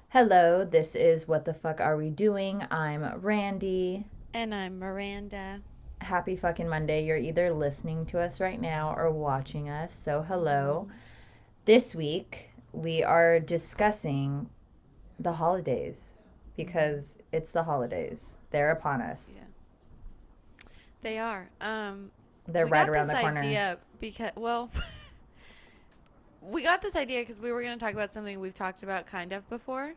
Hello, this is What the Fuck Are We Doing? I'm Randy. And I'm Miranda. Happy fucking Monday. You're either listening to us right now or watching us, so hello. Mm-hmm. This week, we are discussing the holidays Mm-hmm. because it's the holidays. They're upon us, Yeah, they are. they're We right got around this the corner. idea because, well, we got this idea because we were going to talk about something we've talked about kind of before,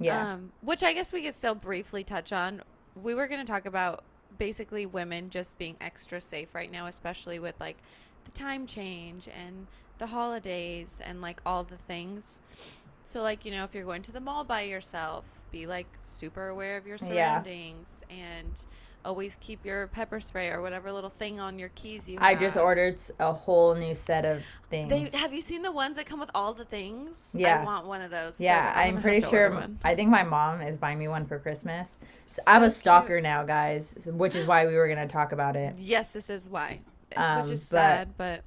Yeah. which I guess we could still briefly touch on. We were going to talk about basically women just being extra safe right now, especially with like the time change and the holidays and like all the things. So, like, if you're going to the mall by yourself, be like super aware of your Yeah. surroundings and always keep your pepper spray or whatever little thing on your keys you I just have. ordered a whole new set of They things. have you seen the ones that come with all the things? I Yeah. want one of those so Yeah, bad. I'm I'm gonna have pretty to order sure. one. I think my mom is buying me one for Christmas. So I have a So cute. stalker now, guys, which is why we were going to talk about it. Yes, this is why. Which is But sad, but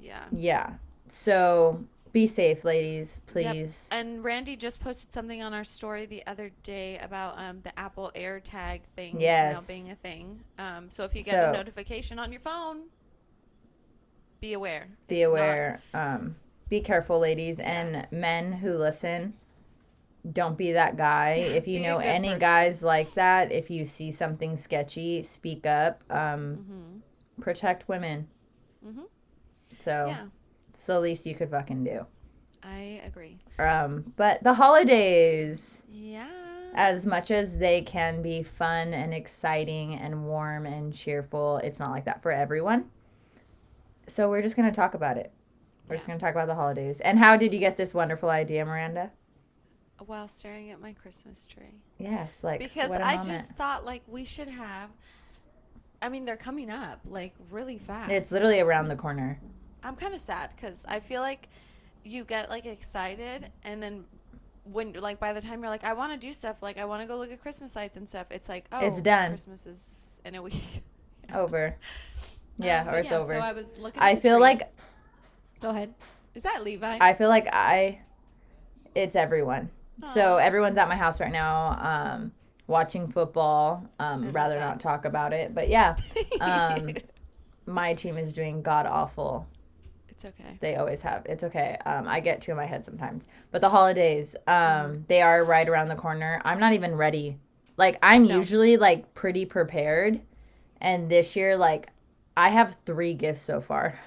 yeah. yeah. So be safe, ladies, Yep. please. And Randy just posted something on our story the other day about the Apple AirTag things now Yes. being a thing. So if you get a So notification on your phone, be aware. be It's not. aware. Be careful, ladies, Yeah. and men who listen. Don't be that guy. Yeah. If you Be a know good any person. guys like that, if you see something sketchy, speak up. Mhm. Protect women. Mhm. So Yeah. it's the least you could fucking do. I agree. But the holidays, Yeah. as much as they can be fun and exciting and warm and cheerful, it's not like that for everyone. So we're just going to talk about it. We're just Yeah. going to talk about the holidays. And how did you get this wonderful idea, Miranda? While staring at my Christmas tree. Yes, like Because what a I moment. just thought like we should have I mean they're coming up like really It's fast. literally around the corner. I'm kind of sad cuz I feel like you get like excited and then when like by the time you're like I want to do stuff like I want to go look at Christmas lights and stuff it's like It's oh done. Christmas is in a week. Yeah. Over. Yeah, or But it's yeah, so over. I was looking at I the feel tree. like Go ahead. Is that Levi? I feel like I it's everyone. So Oh, everyone's at my house right now, watching football. I love Rather that. not talk about it, but yeah, um, my team is doing god awful. It's okay. They always have. It's okay. I get two in my head sometimes, but the holidays, Mhm. they are right around the corner. I'm not even ready. Like I'm No. usually like pretty prepared, and this year, like I have three gifts so far.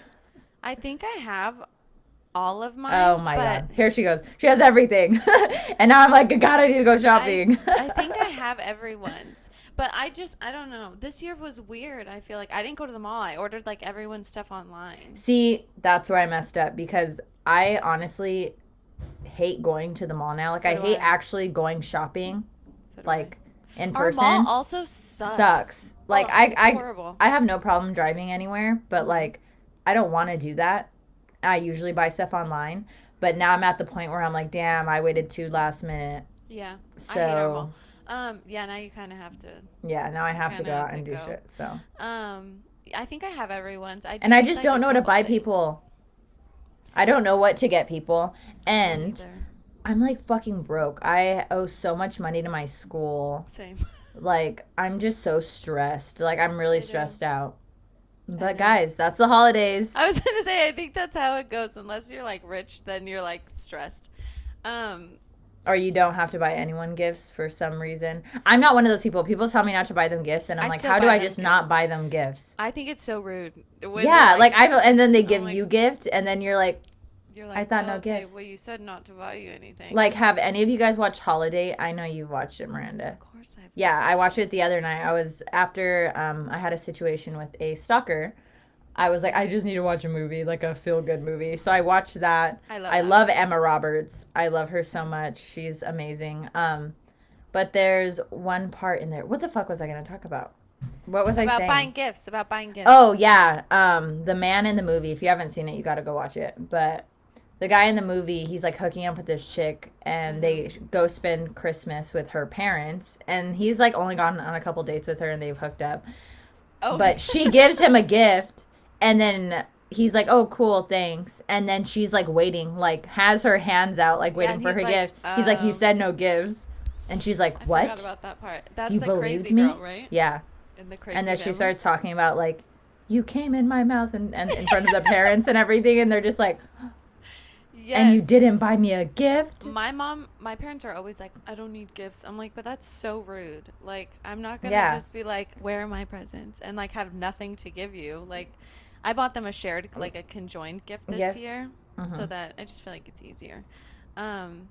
I think I have all of Oh mine, my but god. Here she goes. She has everything. And now I'm like, God, I need to go I shopping. I think I have everyone's. But I don't know. This year was weird. I feel like I didn't go to the mall. I ordered like everyone's stuff online. See, that's where I messed up because I honestly hate going to the mall now. Like So I do hate I. actually going shopping So do I. like in Our mall person. also sucks. Sucks. Like Oh, it's horrible. I have no problem driving anywhere, but Mhm. like I don't want to do that. I usually buy stuff online, but now I'm at the point where I'm like, damn, I waited too last minute. Yeah. I hate our So mall. Yeah, now you kind of have to yeah, now I have to kind go of have out to and do go. shit. So I think I have everyone's. I and do I need just like don't a know what to couple buy people. things. I don't know what to get people. I don't And either. I'm like fucking broke. I owe so much money to my school. Same. Like, I'm just so stressed. Like, I'm really I know. stressed out. I But, know. guys, that's the holidays. I was gonna say I think that's how it goes. Unless you're like rich, then you're like stressed. Um, Or you don't have to buy anyone gifts for some reason. I'm not one of those people. People tell me not to buy them gifts, and I'm I like, still how do buy I them just not gifts. buy them gifts? I think it's so rude when they're Yeah, like, I feel, and then they I'm give like, you gift, and then you're like, you're I like, thought oh, no okay, gifts. well, you said not to buy you anything. Like, have any of you guys watched Holiday? I know you've watched it, Miranda. Of course I've Yeah, I watched watched it. it the other night. I was after I had a situation with a stalker. I was like, I just need to watch a movie, like a feel good movie. So I watched that. I love I that love movie. Emma Roberts. I love her so Same. much. She's amazing. But there's one part in there. What the fuck was I gonna talk about? What was I About saying? buying gifts. About buying gifts. Oh yeah, the man in the movie. If you haven't seen it, you got to go watch it. But the guy in the movie, he's like hooking up with this chick, and Mhm. they go spend Christmas with her parents, and he's like only gone on a couple dates with her, and they've hooked up. Oh. But she gives him a gift, and then he's like, oh, cool, thanks. And then she's like waiting, like has her hands out, like Yeah, waiting and for he's her like, gift. He's like, he said no gives. And she's like, I forgot what? about that part. You That's like believed Crazy Girl, me? right? Yeah. In the And Crazy then she Family. starts talking about like, you came in my mouth and in front of the parents and everything. And they're just like, and you Yes. didn't buy me a gift? My parents are always like, I don't need gifts. I'm like, but that's so rude. Like, I'm not gonna Yeah. just be like, where are my presents? And like have nothing to give you. Like, I bought them a shared, like a conjoined gift this Gift. year, so Mm-hmm. that I just feel like it's easier. Um,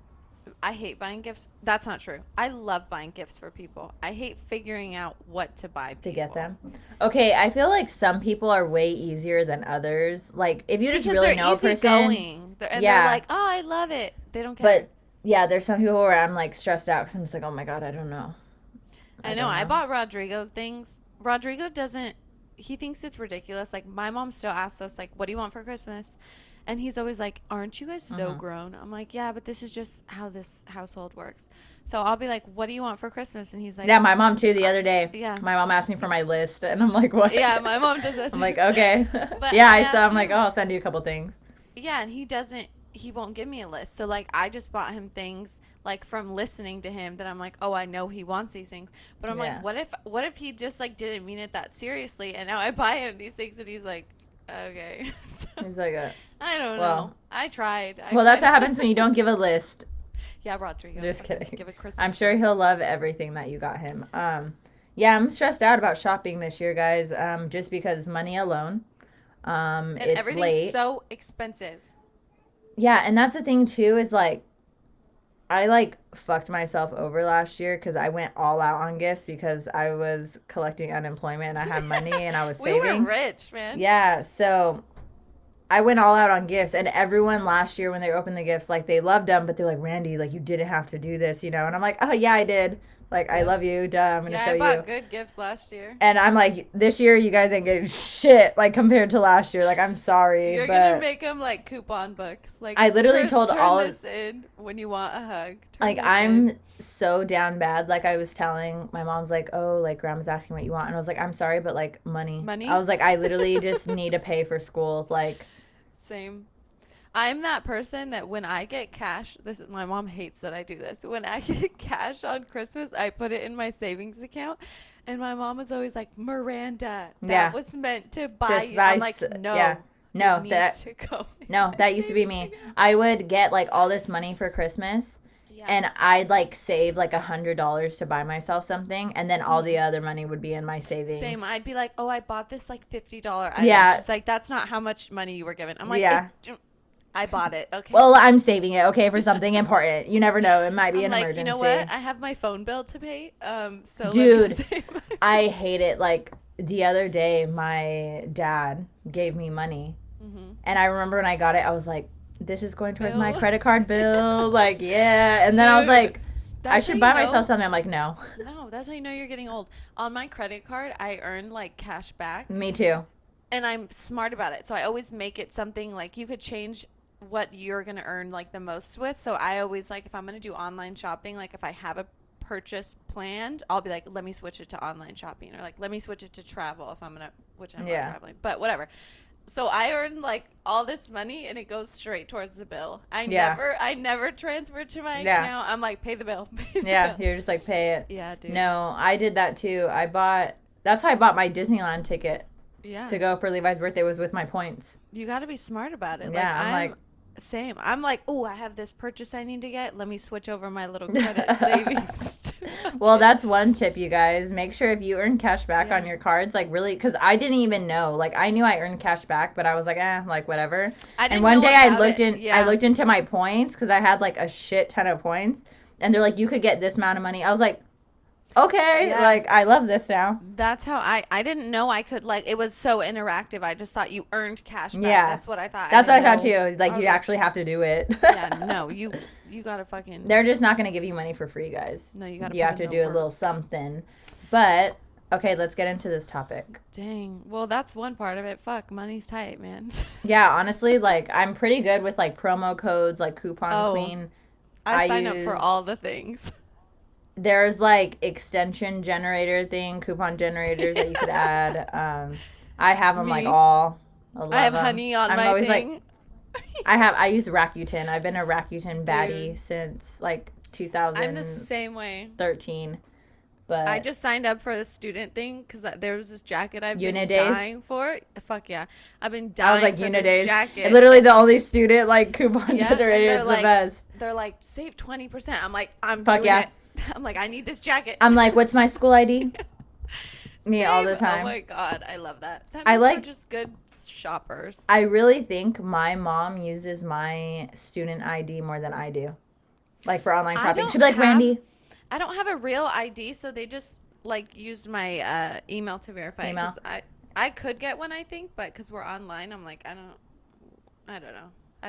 I hate buying gifts. That's not true. I love buying gifts for people. I hate figuring out what to buy To get people them. Okay, I feel like some people are way easier than others. Like, if you just because really they're know a person, easygoing. And they're yeah. like, oh, I love it. They don't care. But yeah, there's some people where I'm like stressed out because I'm just like, oh my God, I don't know. I I know. don't I know. bought Rodrigo things. Rodrigo doesn't. He thinks it's ridiculous. Like my mom still asks us, like, "What do you want for Christmas?" And he's always like, "Aren't you guys so Mm-hmm. grown?" I'm like, "Yeah, but this is just how this household works." So I'll be like, "What do you want for Christmas?" And he's like, Yeah, my mom too the other day. "Yeah, My mom asked me for my list, and I'm like, what? yeah." My mom does that I'm too. like, okay. But Yeah, I I saw. asked I'm like, oh, him, I'll send you a couple things. yeah, and he doesn't. He won't give me a list. So like, I just bought him things like from listening to him that I'm like, oh, I know he wants these things. But I'm Yeah. like, what if he just like didn't mean it that seriously, and now I buy him these things, and he's like, okay. So, He's like, I don't know. well, I tried. well, that's what happens when you don't give a list. Yeah, Rodrigo. Just kidding. Give a Christmas. I'm sure he'll love everything that you got him. Yeah, I'm stressed out about shopping this year, guys. Just because money alone. And It's everything's late. so expensive. Yeah, and that's the thing too is like I like fucked myself over last year because I went all out on gifts because I was collecting unemployment and I had money and I was We were saving. rich, man. Yeah, so I went all out on gifts and everyone last year when they opened the gifts, like they loved them, but they're like, Randy, like you didn't have to do this, you know? And I'm like, oh yeah, I did. Like I Yeah. love you, duh, I'm gonna Yeah, show I you. bought good gifts last year. And I'm like, this year you guys ain't getting shit like compared to last year. Like I'm sorry, You're gonna but make them like coupon books. Like I literally told turn all of this in when you want a hug. Turn like this I'm in. so down bad. Like I was telling my mom's like, oh, like grandma's asking what you want, and I was like, I'm sorry, but like money. Money? I was like, I literally just need to pay for school. Like, Same. I'm that person that when I get cash, this is my mom hates that I do this. When I get cash on Christmas, I put it in my savings account, and my mom was always like, "Miranda, that Yeah. was meant to buy just you." buy. I'm like, "No, Yeah. No, it needs that to go." in no, my that used to be savings me. account." I would get like all this money for Christmas, Yeah. and I'd like save like $100 to buy myself something, and then all the Mhm. other money would be in my savings. Same. I'd be like, "Oh, I bought this like $50 item." Yeah. She's like, "That's not how much money you were given." I'm like, Yeah. I bought it. Okay. Well, I'm saving it, okay, for something important. You never know; it might be I'm an like, emergency. you know what? I have my phone bill to pay. So Dude, let me save my I hate it. Like the other day, my dad gave me money, Mhm. and I remember when I got it, I was like, "This is going towards my Bill. credit card bill." Like, yeah. And then I was Dude, like, "I that's how should you buy know. myself something." I'm like, "No." No, that's how you know you're getting old. On my credit card, I earn like cash back, Me too. and I'm smart about it. So I always make it something like you could change what you're gonna earn like the most with. So I always like if I'm gonna do online shopping, like if I have a purchase planned, I'll be like, let me switch it to online shopping, or like let me switch it to travel if I'm gonna, which I'm not Yeah. traveling, but whatever. So I earn like all this money and it goes straight towards the bill. Yeah. I never transfer to my Yeah. account. I'm like, pay the bill. Pay the Yeah, bill. you're just like pay it. Yeah, dude. No, I did that too. I bought. That's how I bought my Disneyland ticket Yeah. to go for Levi's birthday. Was with my points. You got to be smart about it. Yeah, I'm like- same. I'm like, oh, I have this purchase I need to get. Let me switch over my little credit savings. Well, that's one tip, you guys. Make sure if you earn cash back Yeah. on your cards, like really, because I didn't even know. Like I knew I earned cash back, but I was like, like whatever. I didn't And one know day I about looked it. in, Yeah. I looked into my points because I had like a shit ton of points, and they're like, you could get this amount of money. I was like, okay, Yeah. like I love this now. That's how I didn't know I could like it was so interactive. I just thought you earned cash back. Yeah. That's what I thought. That's what I didn't thought know. too. Like I you was like, actually have to do it. yeah, no, you gotta fucking They're just not gonna give you money for free, guys. no, you gotta. You put have to in the do a work. little something. But okay, let's get into this topic. Dang. Well, that's one part of it. Fuck, money's tight, man. Yeah, honestly, like I'm pretty good with like promo codes, like Coupon Oh. Queen. I I sign up for use- all the things. There's like extension generator thing, coupon generators that you could add. I have them like Me. all. I I love have them. honey on I'm my always like, thing. I use Rakuten. I've been a Rakuten baddie Dude, since like I'm the 2013. same way. I But just signed up for the student thing because there was this jacket I've been Unidays, dying for. Fuck yeah. I've been I was dying like for this Unidays. And jacket. literally the only student like coupon Yeah, and generator. It's the best. they're like save 20%. I'm like, I'm Fuck doing yeah. it. I'm like, I need this jacket. I'm like, what's my school ID? Me all Same. the Oh time. my god, I love that. That I means we're like just good shoppers. I really think my mom uses my student ID more than I do. Like for online I shopping. She'd don't be like, have Randy, I don't have a real ID, so they just like used my email to verify it. email. Because I could get one, I think, but because we're online, I'm like, I don't know. I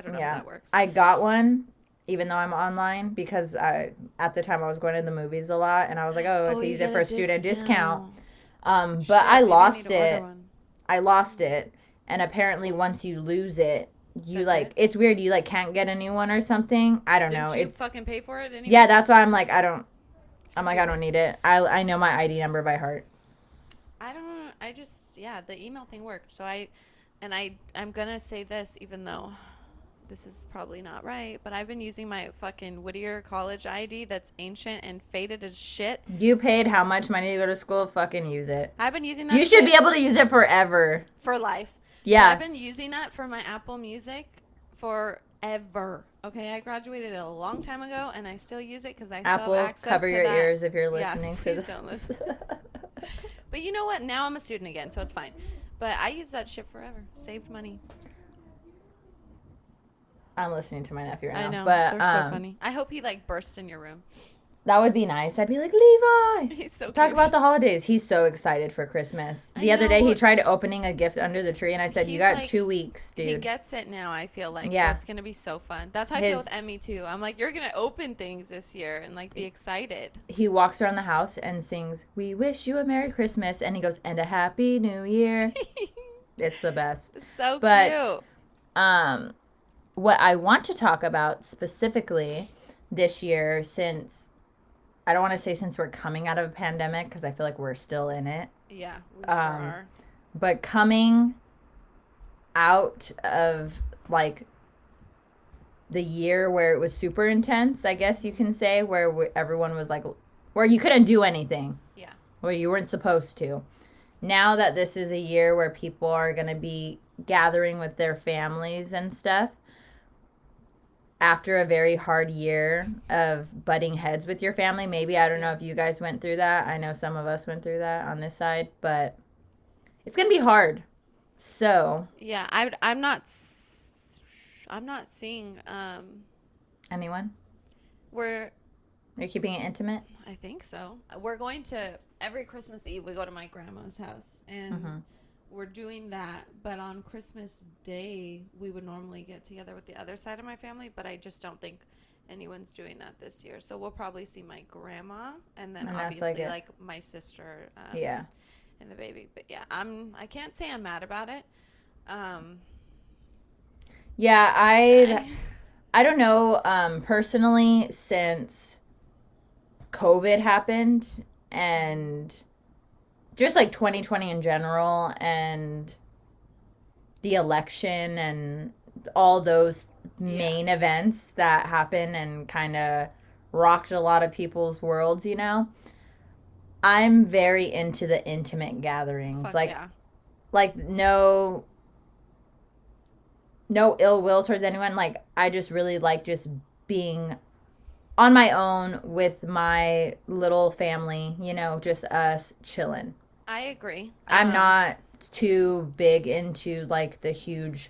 don't know how Yeah. that works. I got one even though I'm online because at the time I was going to the movies a lot and I was like, oh, I Oh, could you use it get for a a student discount. discount. But I Shit, maybe I need lost to order it. one. I lost it. And apparently once you lose it, you That's like it? it's weird, you like can't get a new one or something. I don't know. Didn't you It's fucking pay for it anyway? yeah, that's why I'm like I don't Stupid. need it. I know my ID number by heart. I just, yeah, the email thing worked. So I'm gonna say this, even though this is probably not right, but I've been using my fucking Whittier College ID that's ancient and faded as shit. You paid how much money to go to school? Fucking use it. I've been using that You should shit be able to use it forever. for life. So Yeah. I've been using that for my Apple Music forever. Okay, I graduated a long time ago, and I still use it because I still Apple, have access cover to your that. ears if you're Yeah, listening to please this. don't listen. But you know what? Now I'm a student again, so it's fine. But I use that shit forever. Saved money. I'm listening to my nephew right now. I know. But They're so funny. I hope he like bursts in your room. that would be nice. I'd be like, Levi. He's so Talk cute. about the holidays. He's so excited for Christmas. The I other day, he know. tried opening a gift under the tree, and I said, "You He's got like- 2 weeks, He dude." gets it now, I feel like. Yeah. So it's going to be so fun. That's how I His- feel with Emmy, too. I'm like, you're going to open things this year and, like, be excited. He walks around the house and sings, "We wish you a Merry Christmas," and he goes, "And a Happy New Year." It's the best. It's so But- cute. What I want to talk about specifically this year, since I don't want to say since we're coming out of a pandemic because I feel like we're still in it, Yeah, we sure are. but coming out of like the year where it was super intense, I guess you can say, where everyone was like, where you couldn't do anything. Yeah. Where you weren't supposed to. Now that this is a year where people are going to be gathering with their families and stuff, after a very hard year of butting heads with your family, maybe, I don't know if you guys went through that. I know some of us went through that on this side, but it's going to be hard. So, Yeah, I'm not seeing anyone? we're You're keeping it intimate? I think so. We're going to every Christmas Eve we go to my grandma's house and we're doing that, but on Christmas Day we would normally get together with the other side of my family, but I just don't think anyone's doing that this year. So we'll probably see my grandma and then And that's obviously like my sister Yeah. and the baby. But yeah, I can't say I'm mad about it. Yeah, I don't know, personally, since COVID happened and just like 2020 in general and the election and all those main events that happened and kind of rocked a lot of people's worlds, you know, I'm very into the intimate gatherings. Fuck like, yeah. like no ill will towards anyone. Like, I just really like just being on my own with my little family, you know, just us chilling. I agree. I'm not too big into like the huge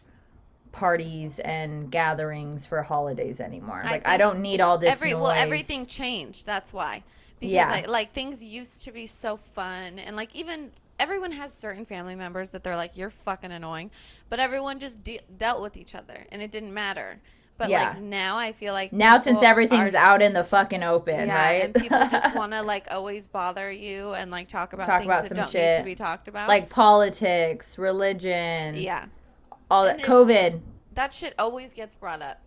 parties and gatherings for holidays anymore. Like, I don't need all this noise. Well, everything changed. That's why. Because Yeah. like things used to be so fun, and like even everyone has certain family members that they're like, you're fucking annoying, but everyone just dealt with each other and it didn't matter. But Yeah. like now I feel like Now since people everything's are out in the fucking open, yeah, right? and people just want to like always bother you and like talk about things that some don't shit. need to be talked about. Like politics, religion, yeah, all that. COVID. that shit always gets brought up.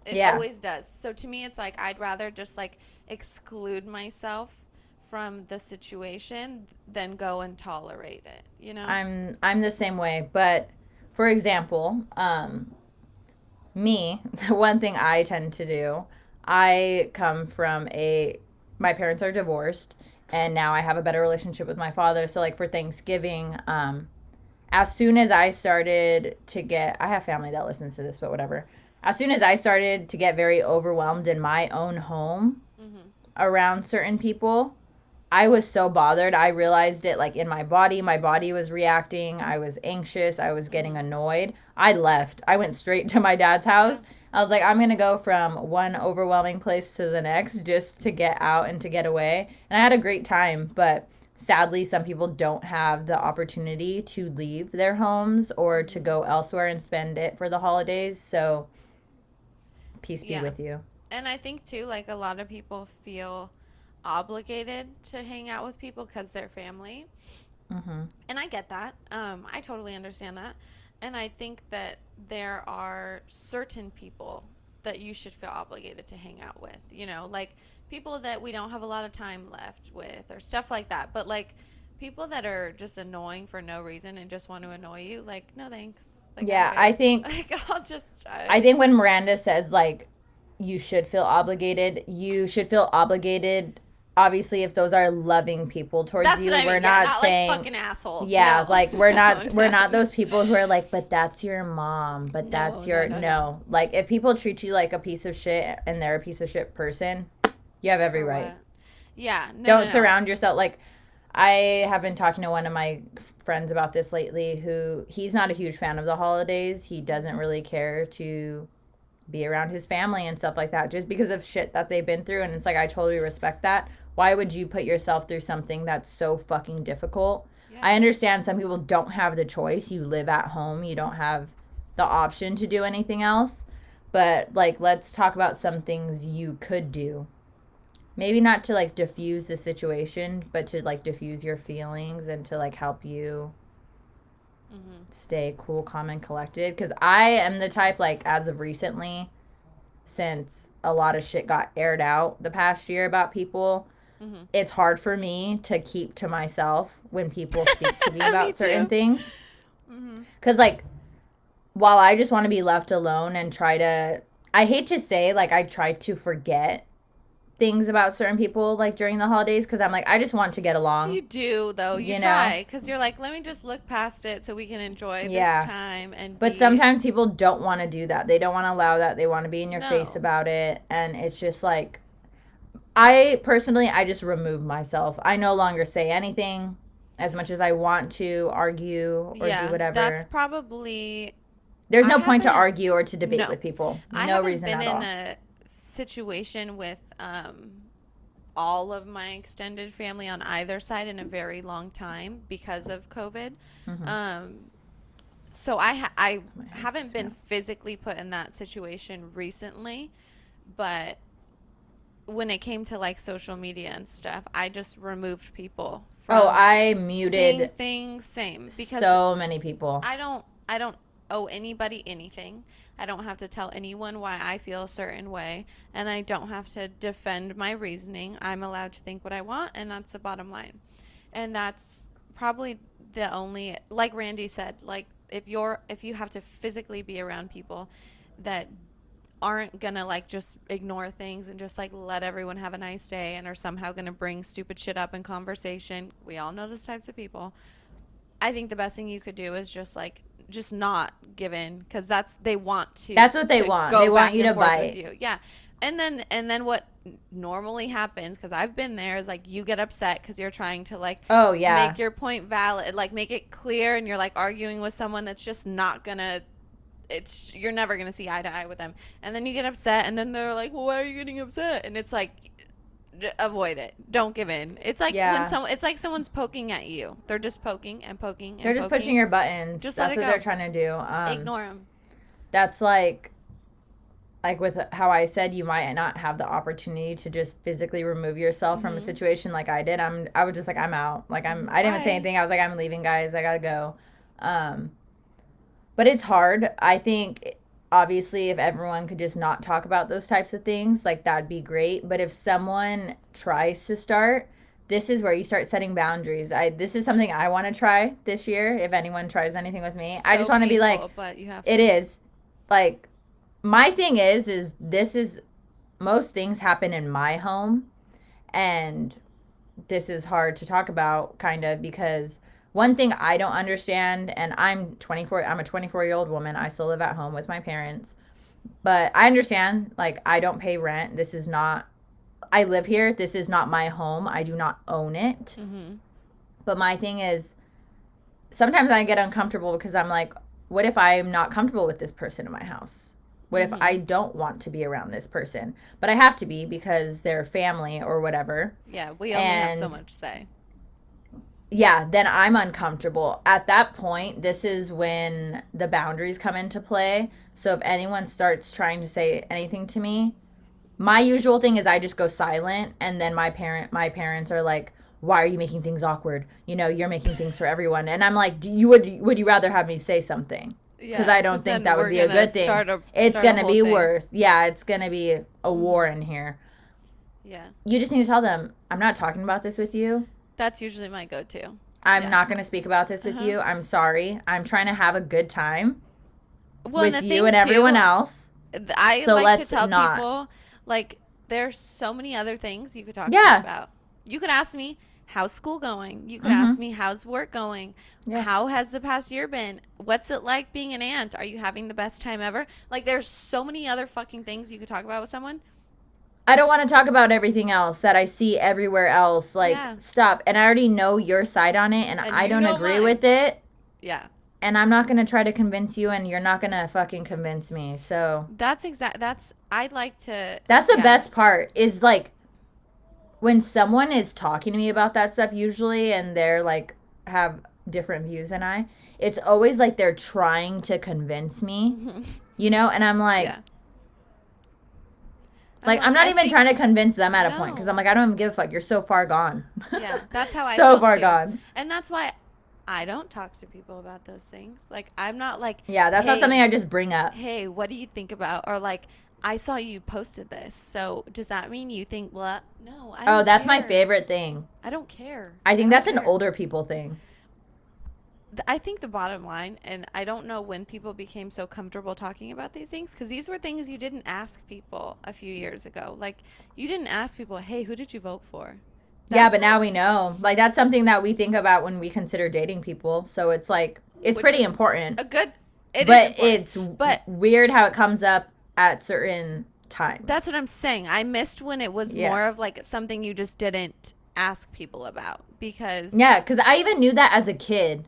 It Yeah. always does. So to me, it's like I'd rather just like exclude myself from the situation than go and tolerate it. You know? I'm the same way, but for example, me, the one thing I tend to do, I come from my parents are divorced, and now I have a better relationship with my father. So, like, for Thanksgiving, as soon as I started to get, I have family that listens to this, but whatever. As soon as I started to get very overwhelmed in my own home around certain people, I was so bothered. I realized it like in my body. My body was reacting. I was anxious. I was getting annoyed. I left. I went straight to my dad's house. I was like, I'm going to go from one overwhelming place to the next just to get out and to get away. And I had a great time, but sadly, some people don't have the opportunity to leave their homes or to go elsewhere and spend it for the holidays. So, peace be with you. And I think too, like a lot of people feel obligated to hang out with people because they're family. And I get that. I totally understand that. And I think that there are certain people that you should feel obligated to hang out with, you know, like people that we don't have a lot of time left with or stuff like that. But like people that are just annoying for no reason and just want to annoy you, like, no thanks. Like, yeah, I think like I think when Miranda says like you should feel obligated, obviously if those are loving people towards that's you. What I mean. We're not saying like fucking assholes. Yeah, no. like we're not those people who are like, but that's your mom, but that's your no. Like if people treat you like a piece of shit and they're a piece of shit person, you have every right. Yeah. Don't surround yourself. Like I have been talking to one of my friends about this lately who he's not a huge fan of the holidays. He doesn't really care to be around his family and stuff like that just because of shit that they've been through. And it's like, I totally respect that. Why would you put yourself through something that's so fucking difficult? Yeah. I understand some people don't have the choice. You live at home. You don't have the option to do anything else. But, like, let's talk about some things you could do. Maybe not to, like, diffuse the situation, but to, like, diffuse your feelings and to, like, help you stay cool, calm, and collected. Because I am the type, like, as of recently, since a lot of shit got aired out the past year about people, it's hard for me to keep to myself when people speak to me about certain things. Because, like, while I just want to be left alone and try to, I hate to say, like, I try to forget things about certain people, like, during the holidays, because I'm like, I just want to get along. You do, though. You try, because you're like, let me just look past it so we can enjoy this time. But sometimes people don't want to do that. They don't want to allow that. They want to be in your face about it, and it's just like, I just remove myself. I no longer say anything as much as I want to argue or do whatever. That's probably... There's no point to argue or to debate with people. No reason at all. I haven't been in a situation with all of my extended family on either side in a very long time because of COVID. So I haven't been physically put in that situation recently, but when it came to like social media and stuff, I just removed people from I muted because so many people. I don't owe anybody anything. I don't have to tell anyone why I feel a certain way, and I don't have to defend my reasoning. I'm allowed to think what I want, and that's the bottom line. And that's probably the only, like Randy said, like if you have to physically be around people that aren't gonna like just ignore things and just like let everyone have a nice day and are somehow gonna bring stupid shit up in conversation. We all know those types of people. I think the best thing you could do is just not give in, because that's what they want. They want you to bite. Yeah. And then what normally happens, because I've been there, is like you get upset because you're trying to like make your point valid, like make it clear, and you're like arguing with someone that's just not gonna, you're never gonna see eye to eye with them, and then you get upset, and then they're like, well, why are you getting upset? And it's like, avoid it. Don't give in. It's like it's like someone's poking at you. They're just poking and poking and they're just pushing your buttons. That's what they're trying to do. Ignore them. That's like with how I said you might not have the opportunity to just physically remove yourself from a situation like I did. I was just like, I'm out. Like I didn't even say anything. I was like, I'm leaving, guys. I gotta go. But it's hard. I think obviously if everyone could just not talk about those types of things, like that'd be great. But if someone tries to start, this is where you start setting boundaries. This is something I want to try this year. If anyone tries anything with me, I just want to be like, but you have it to. is like, my thing is this is, most things happen in my home, and this is hard to talk about kind of because one thing I don't understand, and I'm a 24-year-old woman. I still live at home with my parents, but I understand, like, I don't pay rent. This is not, I live here. This is not my home. I do not own it. Mm-hmm. But my thing is, sometimes I get uncomfortable because I'm like, what if I'm not comfortable with this person in my house? What if I don't want to be around this person? But I have to be because they're family or whatever. Yeah, we only have so much say. Yeah, then I'm uncomfortable. At that point, this is when the boundaries come into play. So if anyone starts trying to say anything to me, my usual thing is I just go silent, and then my parents are like, "Why are you making things awkward? You know, you're making things for everyone." And I'm like, would you rather have me say something? Because I don't think that would be a good thing. It's going to be worse. Yeah, it's going to be a war in here. Yeah. You just need to tell them, I'm not talking about this with you. That's usually my go-to. I'm not going to speak about this with you. I'm sorry. I'm trying to have a good time with you and everyone else. I like to tell people, like, there's so many other things you could talk to me about. You could ask me, how's school going? You could ask me, how's work going? Yeah. How has the past year been? What's it like being an aunt? Are you having the best time ever? Like, there's so many other fucking things you could talk about with someone. I don't want to talk about everything else that I see everywhere else. Like, stop. And I already know your side on it, and I don't agree with it. Yeah. And I'm not going to try to convince you, and you're not going to fucking convince me. So I'd like to. That's the best part is, like, when someone is talking to me about that stuff usually, and they're like, have different views than I, it's always like they're trying to convince me, you know? And I'm like, I'm not even trying to convince them at a point, because I'm like, I don't even give a fuck. You're so far gone. Yeah, that's how I so far gone. And that's why I don't talk to people about those things. Like, I'm not like, yeah, that's not something I just bring up. Hey, what do you think about? Or like, I saw you posted this, so does that mean you think what? No, I don't that's care. My favorite thing. I don't care. I think that's an older people thing. I think the bottom line, and I don't know when people became so comfortable talking about these things, because these were things you didn't ask people a few years ago. Like, you didn't ask people, hey, who did you vote for? But now we know. Like, that's something that we think about when we consider dating people. So it's like, it's pretty important. It's weird how it comes up at certain times. That's what I'm saying. I missed when it was more of like something you just didn't ask people about, because I even knew that as a kid.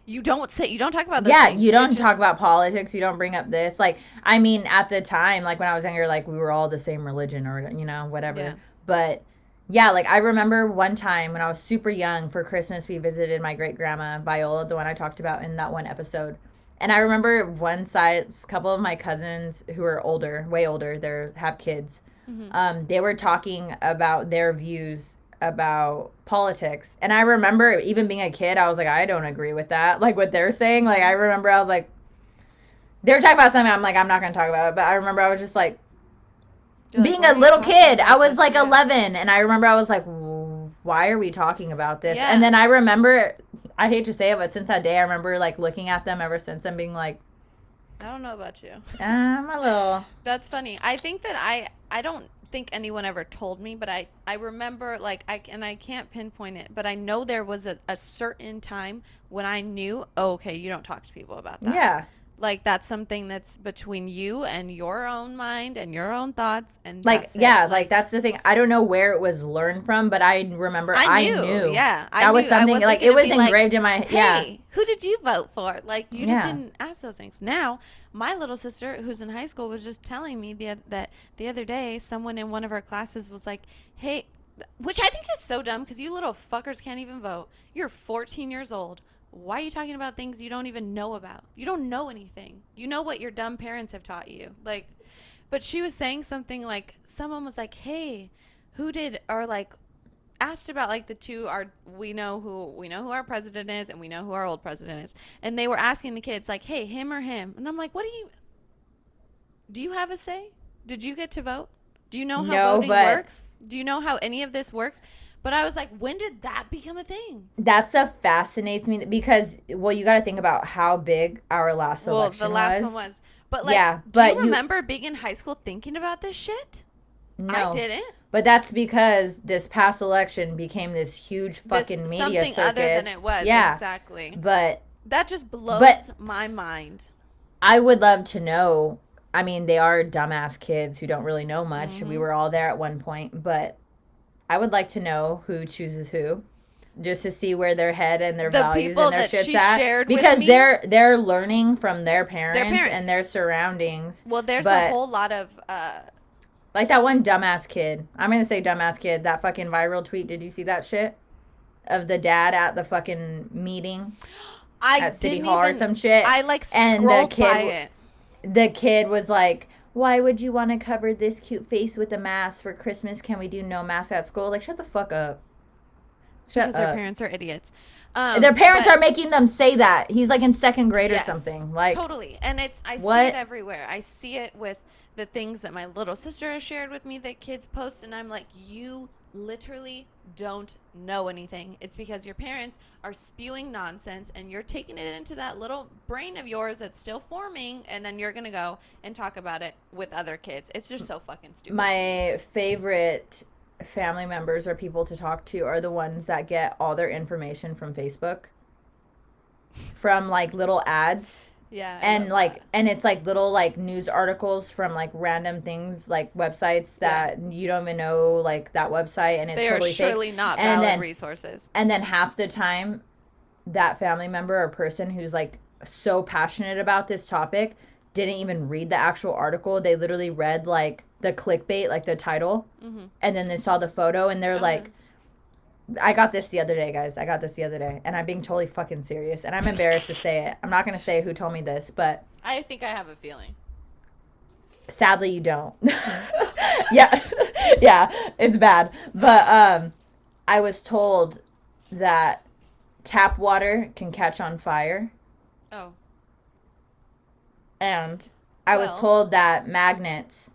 You don't talk about those things. You don't talk about politics. You don't bring up this. Like, I mean, at the time, like when I was younger, like we were all the same religion or, you know, whatever. Yeah. But like I remember one time when I was super young for Christmas, we visited my great grandma Viola, the one I talked about in that one episode. And I remember a couple of my cousins who are older, way older, they have kids. Mm-hmm. They were talking about their views about politics. And I remember even being a kid, I was like, I don't agree with that. Like what they're saying. Like I remember I was like, they were talking about something. I'm like, I'm not going to talk about it. But I remember I was just like, being a little kid, I was like 11. And I remember I was like, why are we talking about this? Yeah. And then I remember, I hate to say it, but since that day, I remember like looking at them ever since and being like, I don't know about you. I'm a little. That's funny. I think that I don't think anyone ever told me, but I remember like I can't pinpoint it, but I know there was a certain time when I knew, oh, okay, you don't talk to people about that. Yeah. Like that's something that's between you and your own mind and your own thoughts, and like like that's the thing. I don't know where it was learned from, but I remember I knew. Yeah, that was something like it was engraved in my. Hey, who did you vote for? Like you just didn't ask those things. Now, my little sister, who's in high school, was just telling me that the other day, someone in one of her classes was like, "Hey," which I think is so dumb because you little fuckers can't even vote. You're 14 years old. Why are you talking about things you don't even know about? You don't know anything. You know what your dumb parents have taught you. Like, but she was saying something like, someone was like, hey, who did, or like asked about like the two, we know who our president is and we know who our old president is. And they were asking the kids like, hey, him or him? And I'm like, do you have a say? Did you get to vote? Do you know how voting works? Do you know how any of this works? But I was like, when did that become a thing? That stuff fascinates me because, well, you got to think about how big our last election the last was. one was. But like, yeah, do you remember being in high school thinking about this shit? No. I didn't. But that's because this past election became this huge fucking media circus. Something other than it was. Yeah. Exactly. But that just blows my mind. I would love to know. I mean, they are dumbass kids who don't really know much. Mm-hmm. We were all there at one point, but I would like to know who chooses who, just to see where their head and their values and their shit's at. Because they're learning from their parents and their surroundings. Well, there's a whole lot of like that one dumbass kid. I'm gonna say dumbass kid. That fucking viral tweet. Did you see that shit? Of the dad at the fucking meeting at City Hall or some shit. I scrolled by it. The kid was like, why would you want to cover this cute face with a mask for Christmas? Can we do no mask at school? Like, shut the fuck up. Because their parents are idiots. Their parents are making them say that. He's like in second grade or something. Like, totally. And I see it everywhere. I see it with the things that my little sister has shared with me that kids post. And I'm like, you literally don't know anything. It's because your parents are spewing nonsense and you're taking it into that little brain of yours that's still forming, and then you're gonna go and talk about it with other kids. It's just so fucking stupid. My favorite family members or people to talk to are the ones that get all their information from Facebook, from like little ads. Yeah. And it's like little like news articles from like random things, like websites that you don't even know, like that website, and it's they totally are surely fake. Not valid resources. And then half the time, that family member or person who's like so passionate about this topic didn't even read the actual article. They literally read like the clickbait, like the title, and then they saw the photo, and they're like, I got this the other day, guys. I got this the other day. And I'm being totally fucking serious. And I'm embarrassed to say it. I'm not going to say who told me this, but... I think I have a feeling. Sadly, you don't. Yeah. Yeah, it's bad. But I was told that tap water can catch on fire. Oh. And I was told that magnets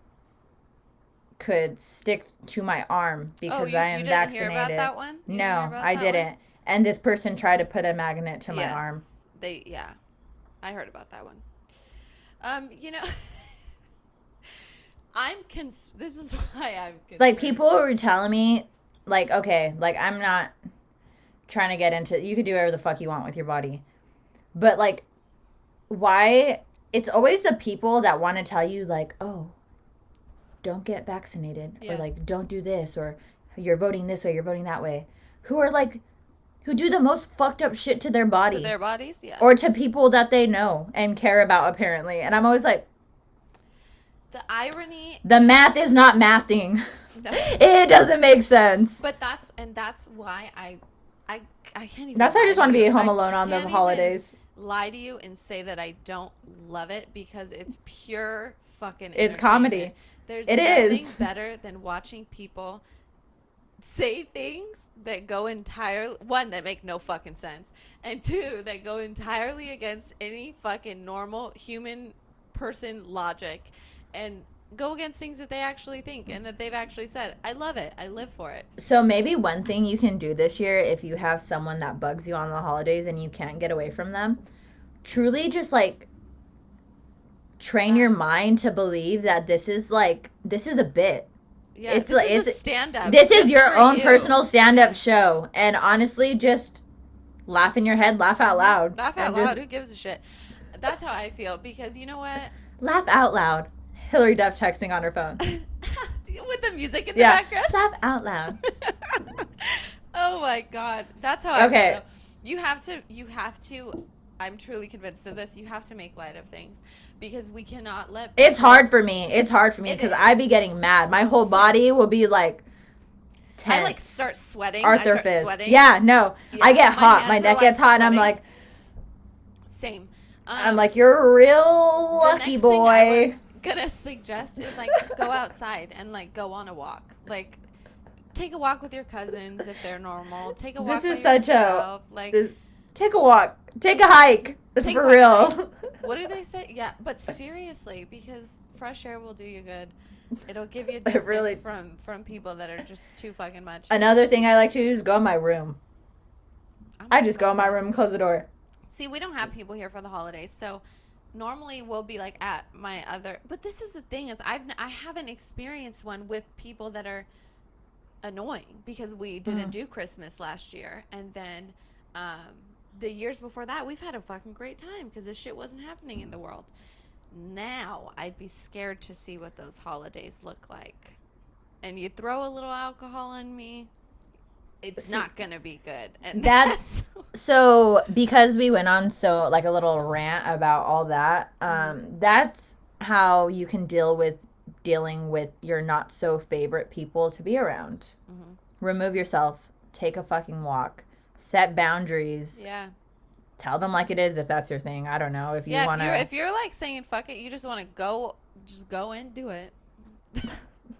could stick to my arm because I am vaccinated. You didn't hear about that one? No, I didn't. And this person tried to put a magnet to my arm. I heard about that one. You know, this is why I'm concerned. Like, people were telling me, like, okay, like, I'm not trying to get into, you could do whatever the fuck you want with your body. But, like, why, it's always the people that want to tell you, like, oh, don't get vaccinated, or like, don't do this, or you're voting this way, you're voting that way, who are like, who do the most fucked up shit to their body. To their bodies, yeah. Or to people that they know and care about, apparently. And I'm always like, the irony. The math is not mathing. No. It doesn't make sense. But that's why I can't even. That's why I just want to be home alone on the holidays. Lie to you and say that I don't love it because it's pure fucking. It's comedy. There's nothing better than watching people say things that go entirely, one, that make no fucking sense, and two, that go entirely against any fucking normal human person logic, and go against things that they actually think and that they've actually said. I love it. I live for it. So maybe one thing you can do this year, if you have someone that bugs you on the holidays and you can't get away from them, truly just like train your mind to believe that this is a bit. Yeah, it's a stand-up. This is your own personal stand-up show. And honestly, just laugh in your head, laugh out loud. Laugh out loud. Who gives a shit? That's how I feel, because you know what? Laugh out loud. Hillary Duff texting on her phone. With the music in the background? Laugh out loud. Oh my God. That's how I feel. You have to, I'm truly convinced of this, you have to make light of things. Because we cannot let... It's hard for me because I be getting mad. My whole body will be like tense. I like start sweating. Arthur Fizz. Yeah, no. Yeah, I get hot. My neck gets hot and I'm like... Same. I'm like, you're a real lucky boy. Thing I was gonna suggest is like go outside and like go on a walk. Like take a walk with your cousins if they're normal. Take a walk with yourself. Take a walk. Take a hike. For real. What do they say? Yeah, but seriously, because fresh air will do you good. It'll give you It distance really- from people that are just too fucking much. Another thing I like to do is go in my room. I'm I not just go in about my that. room and close the door. See, we don't have people here for the holidays, so normally we'll be like at my other. But this is the thing is I haven't experienced one with people that are annoying because we didn't do Christmas last year, and then the years before that we've had a fucking great time because this shit wasn't happening in the world. Now I'd be scared to see what those holidays look like, and you throw a little alcohol on me, it's not gonna be good. And That's so because we went on so like a little rant about all that. That's how you can dealing with your not so favorite people to be around. Remove yourself, take a fucking walk, set boundaries. Yeah. Tell them like it is if that's your thing. I don't know if you want to. If you're like saying fuck it, you just want to just go and do it.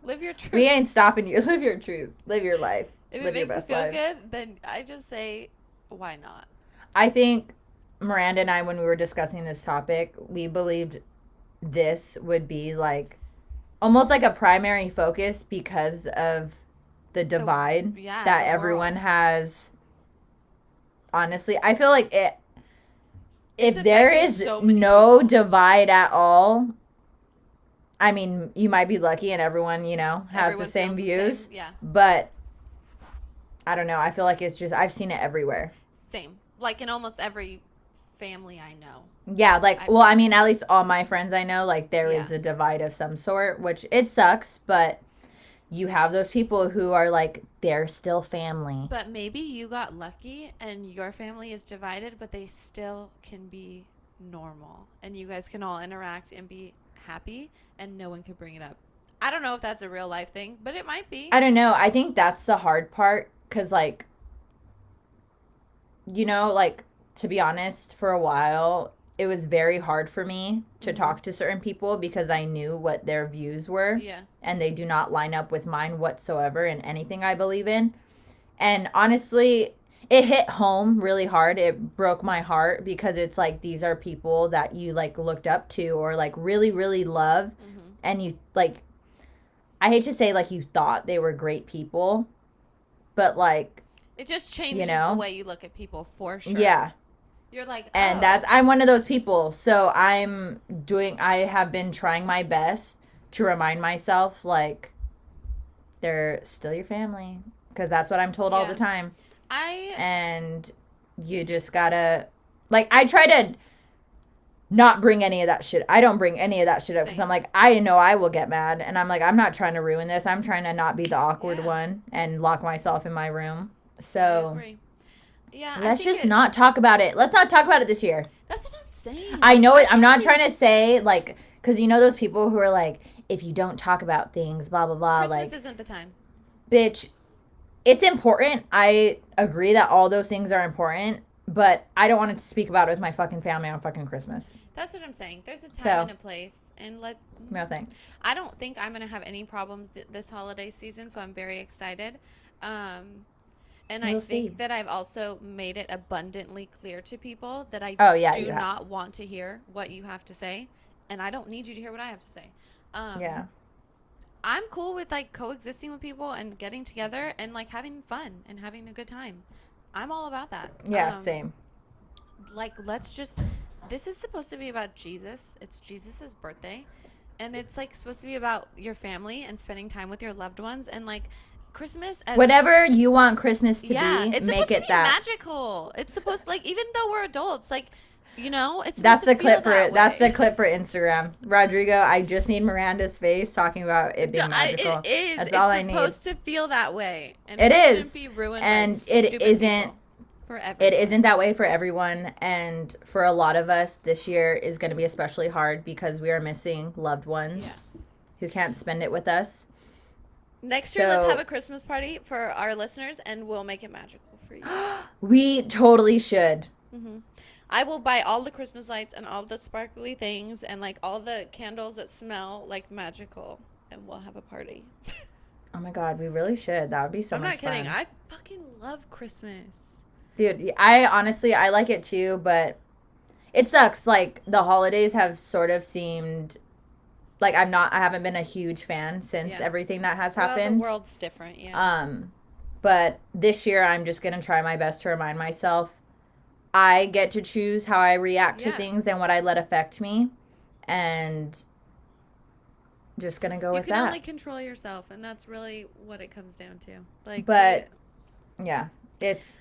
Live your truth. We ain't stopping you. Live your truth. Live your life. If Live it your makes you best feel life. good, then I just say, why not? I think Miranda and I, when we were discussing this topic, we believed this would be like almost like a primary focus because of the divide that the everyone world. has. Honestly, I feel like It's if there affecting is so many no people. divide at all, I mean, you might be lucky and everyone, has Everyone the same feels the views. same, yeah. But I don't know. I feel like it's just, I've seen it everywhere. Same. Like in almost every family I know. Yeah, like, I mean, at least all my friends I know, like, there is Yeah. a divide of some sort, which it sucks, but you have those people who are like, they're still family. But maybe you got lucky and your family is divided, but they still can be normal. And you guys can all interact and be happy and no one can bring it up. I don't know if that's a real life thing, but it might be. I don't know. I think that's the hard part because, like, like, to be honest, for a while, it was very hard for me to talk to certain people because I knew what their views were. Yeah. And they do not line up with mine whatsoever in anything I believe in. And honestly, it hit home really hard. It broke my heart because it's like these are people that you like looked up to or like really, really love. And you like, I hate to say like you thought they were great people, but like, it just changes the way you look at people for sure. Yeah. You're like, and I'm one of those people. So I have been trying my best to remind myself, like, they're still your family. Because that's what I'm told all the time. And you just gotta, like, I try to not bring any of that shit. I don't bring any of that shit up because I'm like, I know I will get mad. And I'm like, I'm not trying to ruin this. I'm trying to not be the awkward one and lock myself in my room. So. I agree. Yeah, let's just not talk about it. Let's not talk about it this year. That's what I'm saying. I know it. I'm not trying to say, like, because those people who are like, if you don't talk about things, blah, blah, blah. Christmas like, isn't the time. Bitch, it's important. I agree that all those things are important, but I don't want to speak about it with my fucking family on fucking Christmas. That's what I'm saying. There's a time and a place. And no thanks. I don't think I'm going to have any problems this holiday season, so I'm very excited. And I think that I've also made it abundantly clear to people that I do not want to hear what you have to say. And I don't need you to hear what I have to say. I'm cool with, like, coexisting with people and getting together and, like, having fun and having a good time. I'm all about that. Yeah, same. Like, this is supposed to be about Jesus. It's Jesus's birthday. And it's, like, supposed to be about your family and spending time with your loved ones. And, like, Christmas whatever you want Christmas to be, it's make supposed it to be that magical. It's supposed to, like, even though we're adults, like, it's that's the clip for it. That's the clip for Instagram. Rodrigo, I just need Miranda's face talking about it being magical. It is. That's all I need. It's supposed to feel that way, and it is. Be ruined and by it isn't. For everyone. It isn't that way for everyone, and for a lot of us, this year is going to be especially hard because we are missing loved ones who can't spend it with us. Next year, let's have a Christmas party for our listeners, and we'll make it magical for you. We totally should. I will buy all the Christmas lights and all the sparkly things and, like, all the candles that smell like magical, and we'll have a party. Oh my God, we really should. That would be so much fun. I'm not kidding. I fucking love Christmas. Dude, I like it too, but it sucks. Like, the holidays have sort of seemed like I haven't been a huge fan since everything that has Well, the happened. world's different, yeah. But this year I'm just gonna try my best to remind myself I get to choose how I react to Yeah. things and what I let affect me, and just gonna go You with can that. only control yourself, and that's really what it comes down to. Like, But yeah, it's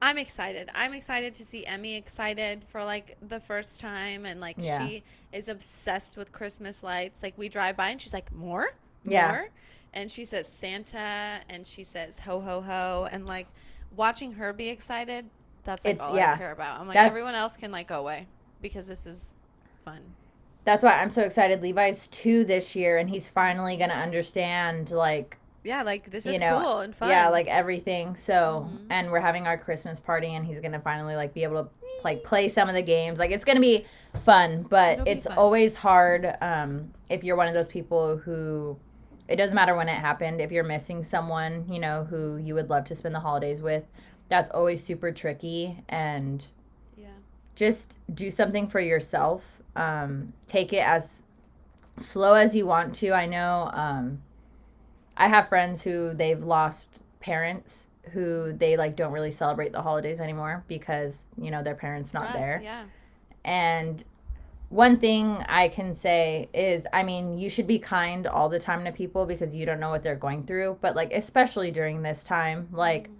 I'm excited. I'm excited to see Emmy excited for like the first time, and like yeah, she is obsessed with Christmas lights. Like we drive by and she's like, "More? yeah. More?" And she says Santa and she says ho ho ho, and like watching her be excited, that's like It's all I yeah. care about. I'm like, That's everyone else can like go away because this is fun. that's why I'm so excited. Levi's 2 this year, and he's finally gonna understand, like, Yeah, like this you is know, cool and yeah, fun. like everything. So, Mhm. and we're having our Christmas party, and he's gonna finally like be able to like play some of the games. Like, it's gonna be fun, but It'll be it's fun. always hard if you're one of those people who it doesn't matter when it happened. If you're missing someone, you know, who you would love to spend the holidays with, that's always super tricky. And Yeah. just do something for yourself. Take it as slow as you want to. I know I have friends who they've lost parents who they like don't really celebrate the holidays anymore because, you know, their parents not Rough, there. yeah. And one thing I can say is, I mean, you should be kind all the time to people because you don't know what they're going through, but like especially during this time, like Mhm.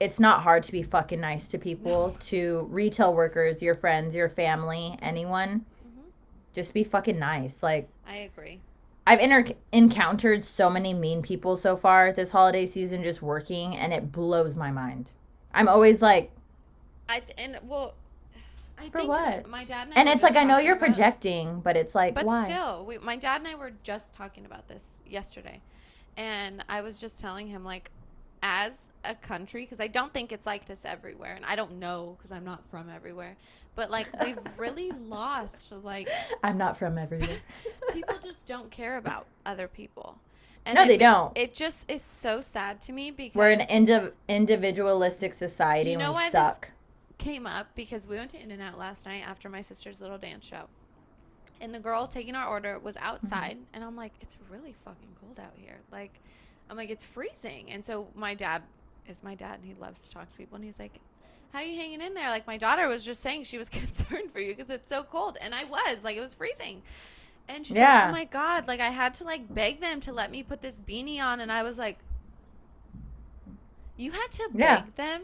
it's not hard to be fucking nice to people, No. to retail workers, your friends, your family, anyone. Mhm. Just be fucking nice. Like I agree. I've encountered so many mean people so far this holiday season just working, and it blows my mind. I'm always like, I for think what? my dad and I And were it's like just I know talking you're about, projecting, but it's like but why? still, my dad and I were just talking about this yesterday, and I was just telling him like, as a country, because I don't think it's like this everywhere, and I don't know because I'm not from everywhere, but like we've really lost like I'm not from everywhere. people just don't care about other people, and No, they don't. it just is so sad to me We're an because individualistic do society you and know we why this suck. came up? Because we went to In-N-Out last night after my sister's little dance show. And the girl taking our order was outside, and I'm like, it's really fucking cold out here. Like, I'm like, it's freezing. And so my dad is my dad, and he loves to talk to people, and he's like, how are you hanging in there? Like, my daughter was just saying she was concerned for you because it's so cold. And I was, like, it was freezing. And she's like, oh Yeah. my God, like, I had to, like, beg them to let me put this beanie on. And I was like, you had to Yeah. beg them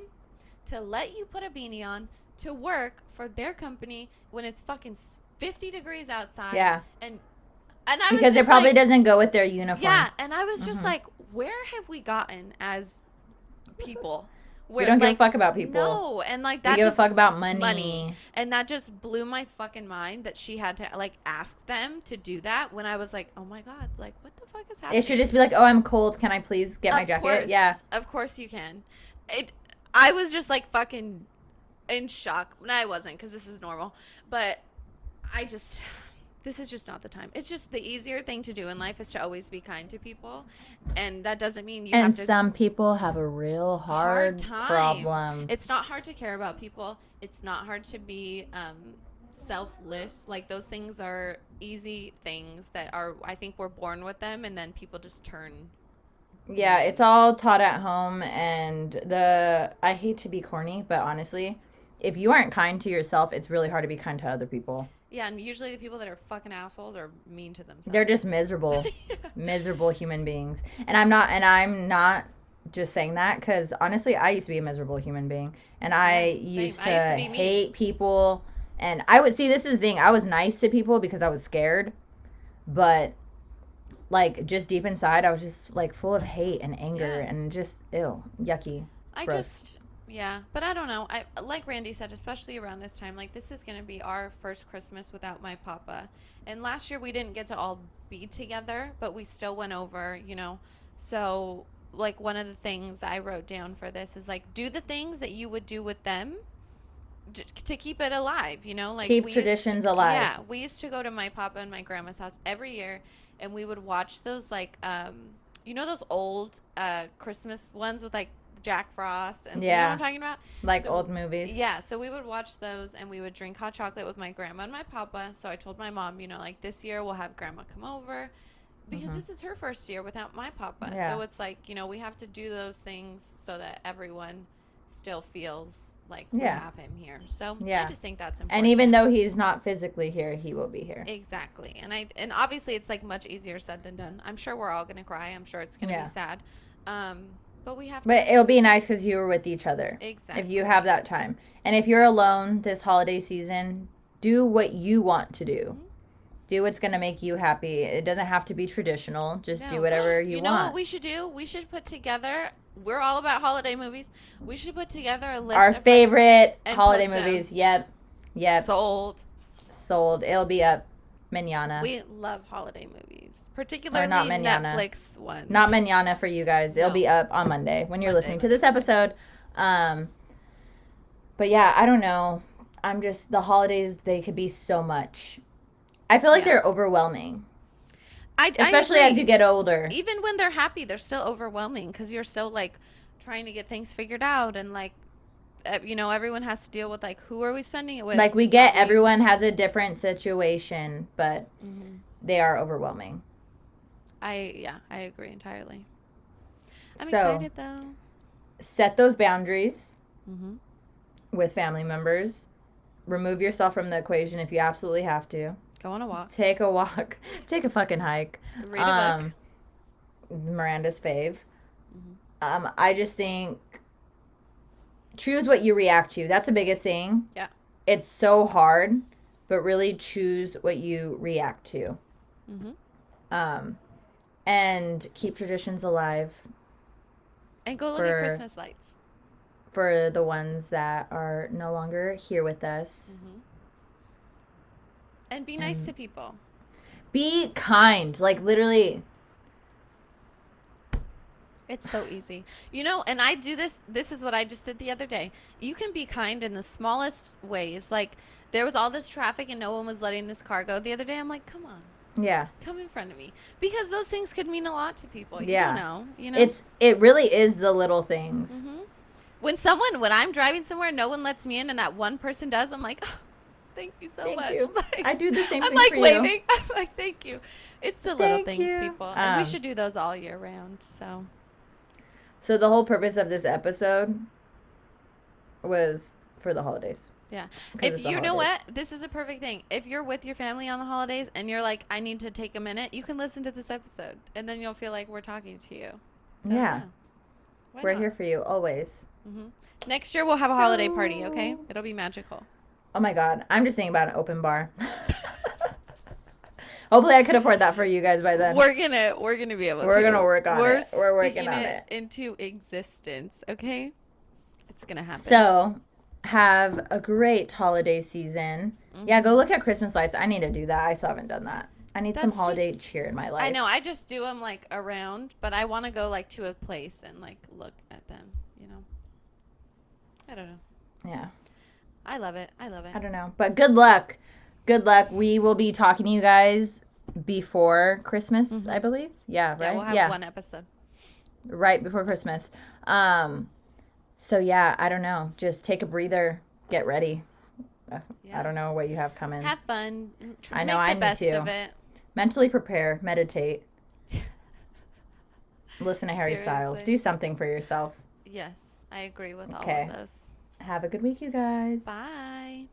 to let you put a beanie on to work for their company when it's fucking 50 degrees outside. Yeah. And I was Because it just probably like, doesn't go with their uniform. yeah, and I was just Mhm. like, where have we gotten as people? We Where don't give a like fuck about people. no, and like We that give a just fuck about money. and that just blew my fucking mind that she had to like ask them to do that when I was like, oh my God, like what the fuck is happening? It should just be like, oh, I'm cold. Can I please get my jacket? Yeah. Of course you can. I was just like fucking in shock. No, I wasn't because this is normal. But this is just not the time. It's just the easier thing to do in life is to always be kind to people. And that doesn't mean you have And to some people have a real hard time. problem. It's not hard to care about people. It's not hard to be selfless. Like those things are easy things that are, I think we're born with them, and then people just turn. Yeah, it's all taught at home, and I hate to be corny, but honestly, if you aren't kind to yourself, it's really hard to be kind to other people. Yeah, and usually the people that are fucking assholes are mean to themselves. They're just miserable, Yeah. miserable human beings. And I'm not just saying that because honestly, I used to be a miserable human being, and I same. used I used to to be me. hate people. And I would see this is the thing. I was nice to people because I was scared, but like just deep inside, I was just like full of hate and anger Yeah. and just ew, yucky. Gross. Yeah, but I don't know. I like Randy said, especially around this time, like this is going to be our first Christmas without my papa. And last year we didn't get to all be together, but we still went over, you know. So, like one of the things I wrote down for this is like do the things that you would do with them to keep it alive, you know, like Keep we traditions alive. Yeah, we used to go to my papa and my grandma's house every year, and we would watch those like you know those old Christmas ones with like Jack Frost, and you know what I'm talking about? Like So, old movies. yeah, so we would watch those, and we would drink hot chocolate with my grandma and my papa. So I told my mom, you know, like, this year we'll have grandma come over because this is her first year without my papa. Yeah. So it's like, you know, we have to do those things so that everyone still feels like we have him here. So I just think that's important. And even though he's not physically here, he will be here. Exactly. And obviously it's like much easier said than done. I'm sure we're all going to cry. I'm sure it's going to be sad. But we have to. But it'll be nice because you were with each other. Exactly. If you have that time. And if you're alone this holiday season, do what you want to do. Do what's going to make you happy. It doesn't have to be traditional. Just do whatever you want. You know what we should do? We should put together, we're all about holiday movies. We should put together a list our of favorite holiday movies. Yep. Sold. It'll be up mañana. We love holiday movies, particularly not mañana. Netflix ones. Not mañana for you guys. It'll be up on Monday when you're listening to this episode. But yeah, I don't know. I'm just, the holidays, they could be so much. I feel like they're overwhelming. Especially as you get older. Even when they're happy, they're still overwhelming because you're still like trying to get things figured out, and like, you know, everyone has to deal with like, who are we spending it with? Like, we get everyone has a different situation, but they are overwhelming. I agree entirely. I'm excited though. Set those boundaries with family members. Remove yourself from the equation if you absolutely have to. Go on a walk. Take a walk. Take a fucking hike. Read a book. Miranda's fave. I just think choose what you react to. That's the biggest thing. Yeah. It's so hard, but really choose what you react to. And keep traditions alive. And go look at Christmas lights. For the ones that are no longer here with us. And be nice to people. Be kind. Like, literally. It's so easy. You know, and I do this. This is what I just did the other day. You can be kind in the smallest ways. Like, there was all this traffic and no one was letting this car go the other day. I'm like, come on. Yeah. Come in front of me. Because those things could mean a lot to people. You don't know. You know? It really is the little things. When I'm driving somewhere, no one lets me in, and that one person does, I'm like, oh, thank you so much. You. Like, I do the same thing I'm like for waiting. you. I'm like, thank you. It's the little things, people. And we should do those all year round. So the whole purpose of this episode was for the holidays. Yeah. If you know what, this is a perfect thing. If you're with your family on the holidays and you're like, I need to take a minute, you can listen to this episode, and then you'll feel like we're talking to you. So, yeah. We're here for you always. Next year we'll have a holiday party, okay? It'll be magical. Oh my God. I'm just thinking about an open bar. Hopefully I could afford that for you guys by then. We're gonna be able to. We're gonna work on it. We're working on it into existence, okay? It's gonna happen. So, have a great holiday season. Yeah, go look at Christmas lights. I need to do that. I still haven't done that. I need some holiday cheer in my life. I know. I just do them like around, but I want to go like to a place and like look at them, you know. I don't know. Yeah. I love it. I don't know. But good luck. Good luck. We will be talking to you guys before Christmas, I believe. Yeah, right? Yeah, we'll have one episode. Right before Christmas. So, yeah, I don't know. Just take a breather. Get ready. I don't know what you have coming. Have fun. I know, I need to. Of it. Mentally prepare. Meditate. Listen to Harry Styles. Do something for yourself. Yes, I agree with all of those. Have a good week, you guys. Bye.